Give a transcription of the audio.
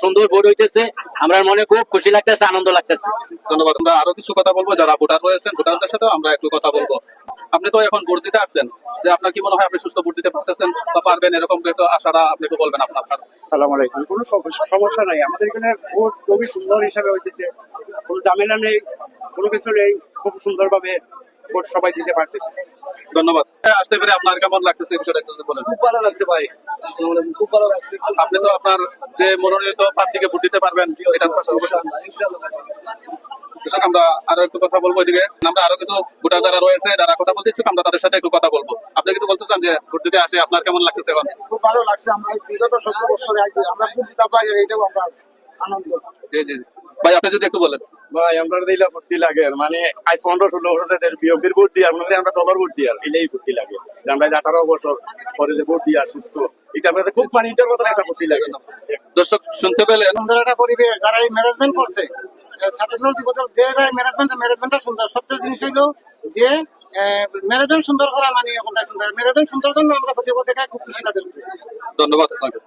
সুন্দর ভোট হইতেছে, আমরা মনে খুব খুশি লাগতেছে, আনন্দ লাগতেছে। ধন্যবাদ। আমরা আরো কিছু কথা বলবো, যারা ভোটার রয়েছেন ভোটারদের সাথে আমরা একটু কথা বলবো। আপনি তো এখন ভোট দিতে আসছেন, যে আপনার কি মনে হয় আপনি সুস্থ ভোট দিতে পারতেছেন বা পারবেন, এরকম একটু আশাটা আপনি একটু বলবেন আপনার। সালাম আলাইকুম। কোনো সমস্যা নাই, আমাদের এখানে ভোট খুবই সুন্দর হিসাবে হইতেছে, কোনো ঝামেলা নেই, কোনো কিছু নেই, খুব সুন্দরভাবে ভোট সবাই দিতে পারতেছে। ধন্যবাদ। আসতে পেরে আপনার কেমন লাগতেছে এই বিষয়টা একটু যদি বলেন। খুব ভালো লাগছে ভাই, খুব ভালো লাগছে। আপনি তো আপনার যে মনোনীত প্রার্থীকে ভোট দিতে পারবেন, এটা তো অবশ্যই। কৃষক, আমরা আরো একটু কথা বলবো এদিকে। আমরা আরো কিছু ভোটার যারা রয়েছে, যারা কথা বলতে ইচ্ছুক, আমরা তাদের সাথে একটু কথা বলবো। আপনি একটু বলতে চান যে ভোট দিতে আসে আপনার কেমন লাগতেছে এখন? খুব ভালো লাগছে, আমরা বিগত 17 বছরে আমরা ভোট দিতে পারি, এটাও আমরা আনন্দ। জি জি। ভাই আপনি যদি একটু বলেন। ভাই আমরা দিলে ভর্তি লাগে, মানে আজ 15-16 বছরের বিয়োগের ভোট দিয়ে আমরা দলের ভোট দিই, আর এলেই ভর্তি লাগে। আমরা 18 বছর পরে যে ভোট দিয়ে সুস্থ, এটা আমাদের খুব মানে এটার মতন একটা ভর্তি লাগে। দর্শক শুনতে পেলেন, সুন্দর একটা পরিবেশ, যারা এই ম্যানেজমেন্ট করছে, ছাত্রদল যুবদল, যে ম্যানেজমেন্টটা সুন্দর। সবচেয়ে জিনিস হইলো যে ম্যানেজমেন্ট সুন্দর করা, মানে ওখানটা সুন্দর ম্যানেজমেন্ট সুন্দর জন্য আমরা প্রতিপক্ষকে খুব খুশি তাদের। ধন্যবাদ আপনাকে।